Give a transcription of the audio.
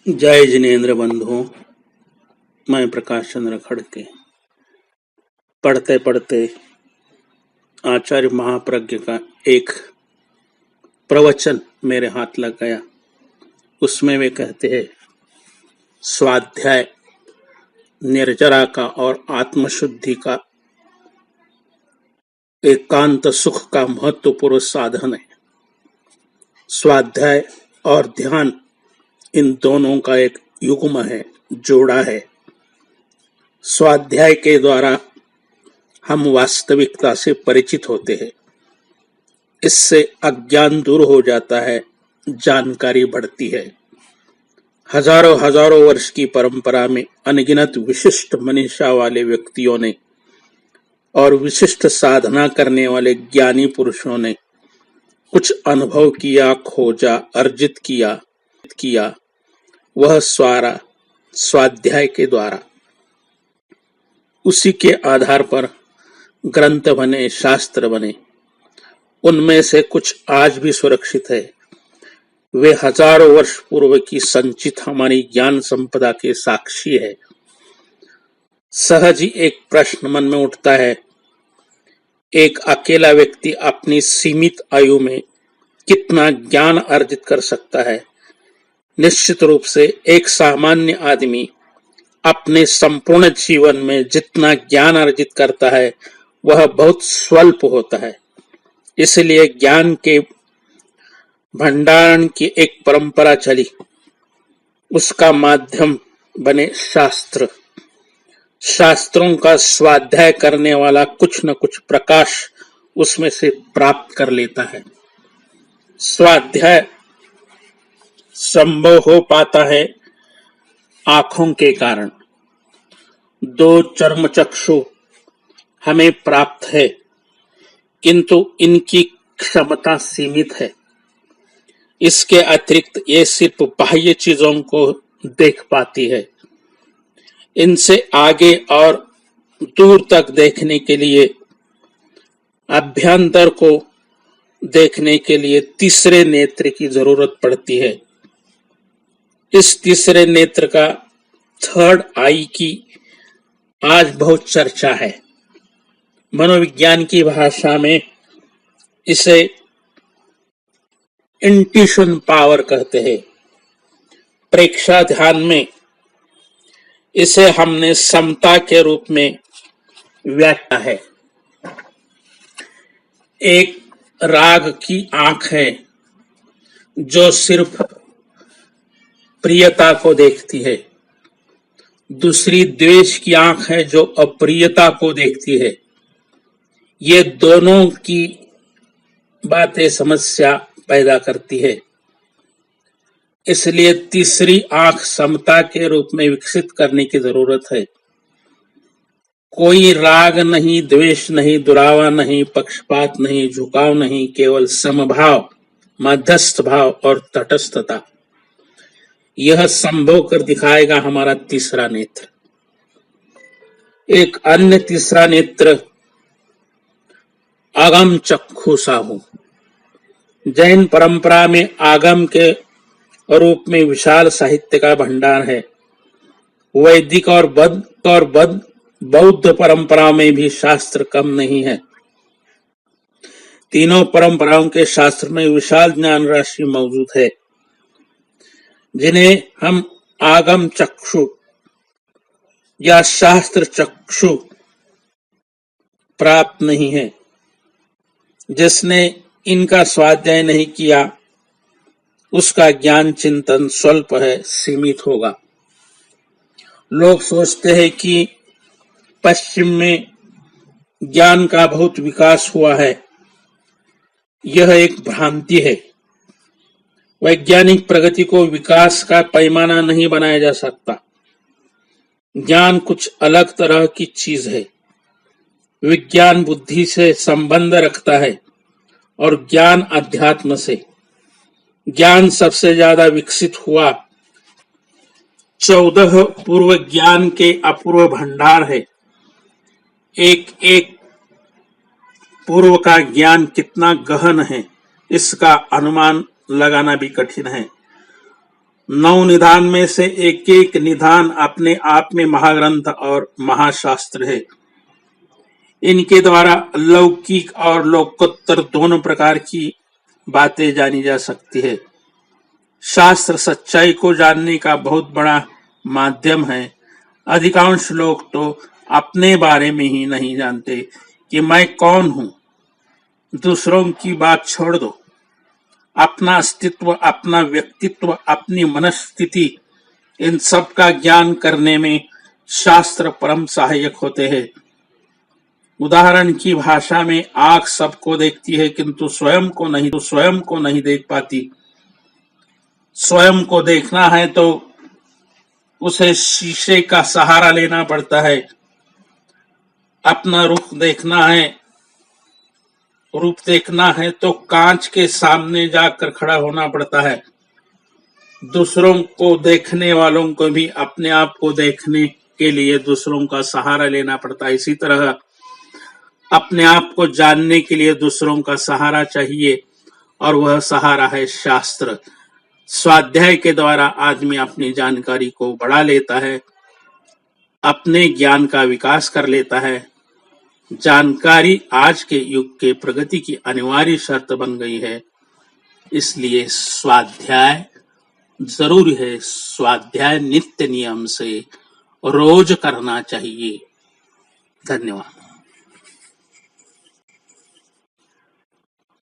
जय जिनेन्द्र बंधुओं। मैं प्रकाश चंद्र खड़के पढ़ते पढ़ते आचार्य महाप्रज्ञ का एक प्रवचन मेरे हाथ लग गया। उसमें वे कहते हैं, स्वाध्याय निर्जरा का और आत्मशुद्धि का एकांत सुख का महत्वपूर्ण साधन है। स्वाध्याय और ध्यान इन दोनों का एक युग्म है, जोड़ा है। स्वाध्याय के द्वारा हम वास्तविकता से परिचित होते हैं। इससे अज्ञान दूर हो जाता है, जानकारी बढ़ती है। हजारों हजारों वर्ष की परंपरा में अनगिनत विशिष्ट मनीषा वाले व्यक्तियों ने और विशिष्ट साधना करने वाले ज्ञानी पुरुषों ने कुछ अनुभव किया, खोजा, अर्जित किया वह सारा स्वाध्याय के द्वारा। उसी के आधार पर ग्रंथ बने, शास्त्र बने। उनमें से कुछ आज भी सुरक्षित है। वे हजारों वर्ष पूर्व की संचित हमारी ज्ञान संपदा के साक्षी है। सहज ही एक प्रश्न मन में उठता है, एक अकेला व्यक्ति अपनी सीमित आयु में कितना ज्ञान अर्जित कर सकता है? निश्चित रूप से एक सामान्य आदमी अपने संपूर्ण जीवन में जितना ज्ञान अर्जित करता है वह बहुत स्वल्प होता है। इसलिए ज्ञान के भंडारण की एक परंपरा चली। उसका माध्यम बने शास्त्र। शास्त्रों का स्वाध्याय करने वाला कुछ न कुछ प्रकाश उसमें से प्राप्त कर लेता है। स्वाध्याय संभव हो पाता है आंखों के कारण। दो चर्म चक्षु हमें प्राप्त है, किंतु इनकी क्षमता सीमित है। इसके अतिरिक्त ये सिर्फ बाह्य चीजों को देख पाती है। इनसे आगे और दूर तक देखने के लिए, अभ्यंतर को देखने के लिए तीसरे नेत्र की जरूरत पड़ती है। इस तीसरे नेत्र का, थर्ड आई की आज बहुत चर्चा है। मनोविज्ञान की भाषा में इसे इंट्यूशन पावर कहते हैं। प्रेक्षा ध्यान में इसे हमने समता के रूप में व्याख्या है। एक राग की आंख है जो सिर्फ प्रियता को देखती है। दूसरी द्वेष की आंख है जो अप्रियता को देखती है। ये दोनों की बातें समस्या पैदा करती है। इसलिए तीसरी आंख समता के रूप में विकसित करने की जरूरत है। कोई राग नहीं, द्वेष नहीं, दुरावा नहीं, पक्षपात नहीं, झुकाव नहीं, केवल समभाव, मध्यस्थ भाव और तटस्थता। यह संभव कर दिखाएगा हमारा तीसरा नेत्र। एक अन्य तीसरा नेत्र आगम चक्षुषाहु। जैन परंपरा में आगम के रूप में विशाल साहित्य का भंडार है। वैदिक और बौद्ध परंपरा में भी शास्त्र कम नहीं है। तीनों परंपराओं के शास्त्र में विशाल ज्ञान राशि मौजूद है, जिन्हें हम आगम चक्षु या शास्त्र चक्षु प्राप्त नहीं है। जिसने इनका स्वाध्याय नहीं किया उसका ज्ञान चिंतन स्वल्प है, सीमित होगा। लोग सोचते हैं कि पश्चिम में ज्ञान का बहुत विकास हुआ है। यह एक भ्रांति है। वैज्ञानिक प्रगति को विकास का पैमाना नहीं बनाया जा सकता। ज्ञान कुछ अलग तरह की चीज है। विज्ञान बुद्धि से संबंध रखता है और ज्ञान अध्यात्म से। ज्ञान सबसे ज्यादा विकसित हुआ 14 पूर्व ज्ञान के अपूर्व भंडार है। एक एक पूर्व का ज्ञान कितना गहन है, इसका अनुमान लगाना भी कठिन है। 9 निधान में से एक एक निधान अपने आप में महाग्रंथ और महाशास्त्र है। इनके द्वारा लौकिक और लोकोत्तर दोनों प्रकार की बातें जानी जा सकती है। शास्त्र सच्चाई को जानने का बहुत बड़ा माध्यम है। अधिकांश लोग तो अपने बारे में ही नहीं जानते कि मैं कौन हूं। दूसरों की बात छोड़ दो, अपना अस्तित्व, अपना व्यक्तित्व, अपनी मनस्थिति, इन सब का ज्ञान करने में शास्त्र परम सहायक होते हैं। उदाहरण की भाषा में आंख सबको देखती है किंतु स्वयं को नहीं देख पाती। स्वयं को देखना है तो उसे शीशे का सहारा लेना पड़ता है। अपना रूप देखना है तो कांच के सामने जाकर खड़ा होना पड़ता है। दूसरों को देखने वालों को भी अपने आप को देखने के लिए दूसरों का सहारा लेना पड़ता है। इसी तरह अपने आप को जानने के लिए दूसरों का सहारा चाहिए और वह सहारा है शास्त्र। स्वाध्याय के द्वारा आदमी अपनी जानकारी को बढ़ा लेता है, अपने ज्ञान का विकास कर लेता है। जानकारी आज के युग के प्रगति की अनिवार्य शर्त बन गई है, इसलिए स्वाध्याय जरूरी है। स्वाध्याय नित्य नियम से रोज करना चाहिए। धन्यवाद।